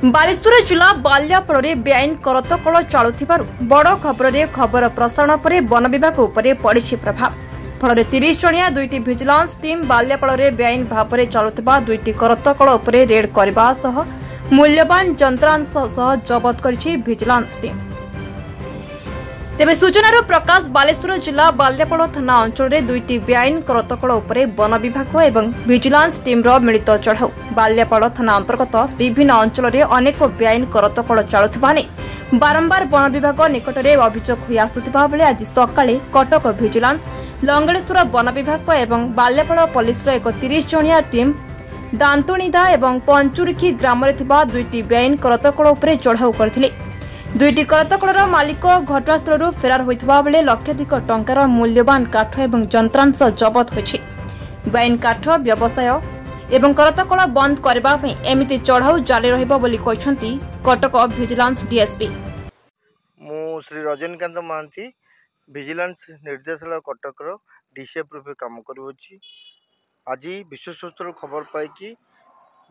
बालेश्वर जिला बाल्यापड़े बेआईन करतकल चलुथिबारु बड़ खबर प्रसारण पर वन विभाग उपरे पड़िछि प्रभाव। फल 30 जणिया दुईटी विजिलेंस टीम बाल्यापड़े बेआईन भाव में चलुथिबा दुईटी करतकल उपरे रेड करबा सह मूल्यवान यंत्रांश सह जबत करिछि विजिलेंस टीम। तेबे सूचनार प्रकाश बालेश्वर जिला बाल्यापड़ थाना अंचल में दुईटी बेआईन करतकल उपरे वन विभाग एवं विजिलेंस टीम्र मिलित चढ़ाऊ बाल्यापड़ थाना अंतर्गत विभिन्न अंचल में अनेक बेआईन करतकल चलुथिबा नेई बारंबार वन विभाग निकट में अभियोग होई आसुथिबा बेले आज सकाळे कटक विजिलेंस लंगड़ेश्वर वन विभाग एवं बाल्यापड़ पुलिस एक 30 जणिया टीम दांतुणीदा एवं पंचुरिखी ग्राम में थिबा दुईटी बेआईन करतकल उपरे चढ़ाऊ करथिले। दुईटी करतकलर मालिक घटनास्थल फेरार होइथिबा बेले लक्षाधिक टंकार मूल्यवान काठ एवं यंत्रांश जबत होइछि। बेआईन काठ व्यवसाय एवं करतकल बंद करबा पई एमिति चढ़ाऊ जारी रहिबो बोली कहछंती कटक विजिलेंस डीएसपी। मु श्री रजनीकांत महांती विजिलेंस निर्देशालय कटकर डीसीएफ रूपे काम करुछि। आज विश्वसूत्र खबर पाई कि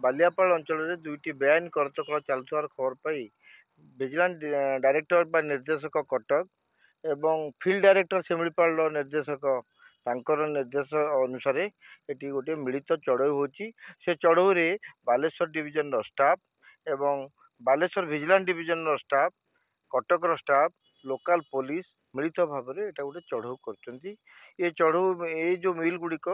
बालियापाल अंचल में दुईटी बेआईन करतकल चलुवार खबर पाई विजिलेंस डायरेक्टर बा निर्देशक कटक एवं फील्ड डायरेक्टर शिमिलीपाल निर्देशक तांकर निर्देश अनुसार एटी गोटे मिलित चढ़ऊ होची। से चढ़ऊ रे बालेश्वर डिविजन स्टाफ एवं बालेश्वर विजिलेंस डिविजन स्टाफ कटकर स्टाफ लोकल पुलिस मिलित भाव में एटा गोटे चढ़ऊ करचंती। ये चढ़ऊ ये जो मिल गुड़िक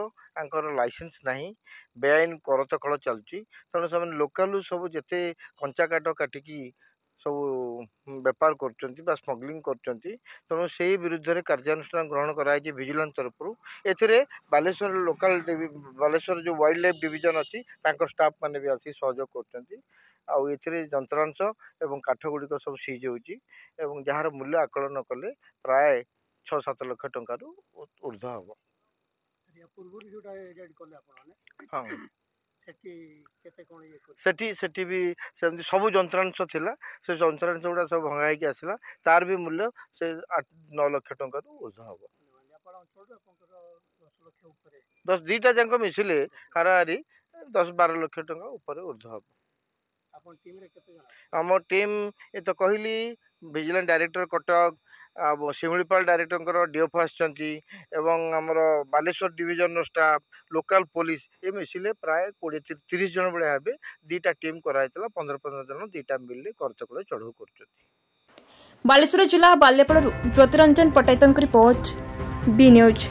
लाइसेंस नहीं बेआईन करतकल चलुची तेणु से लोकाल सब जिते कंचा काट काटिकी सब बेपार कर स्मगलिंग कर तेणु से विरुद्ध में कार्यानुष्ठान ग्रहण कराई विजिलेंस तरफ। एथिरे बालेश्वर लोकल बालेश्वर जो वाइल्ड लाइफ डिविजन अच्छी स्टाफ मैंने भी आसी सहयोग कर यंत्रांश एवं काठ गुड़िक सब सीज होची एवं जार मूल्य आकलन कले प्राय 6-7 लाख टंका ऊर्ध्व हम। हाँ सेठी भी सेमती सब यंत्रांश थिला से यंत्रांश गुड़ा सब भंगाई के आसला तार भी मूल्य से 8-9 लाख टंका ऊर्ध्व हम। 10-2टा जाक मिसिले हाराहारी 10-12 लाख टंका ऊपर ऊर्ध्व हम। आम टीम ये तो कहली vigilance director Cuttack Similipal director DF आसर Baleswar division staff local police ये मिसिले प्राय 20-30 जन भाया हे 2टा टीम कराई 15-15 जन 2टा मिले करतकल चढ़ऊ कर। बालेश्वर जिला बाल्यापड़ू ज्योतिरंजन पट्टायत रिपोर्ट बी न्यूज।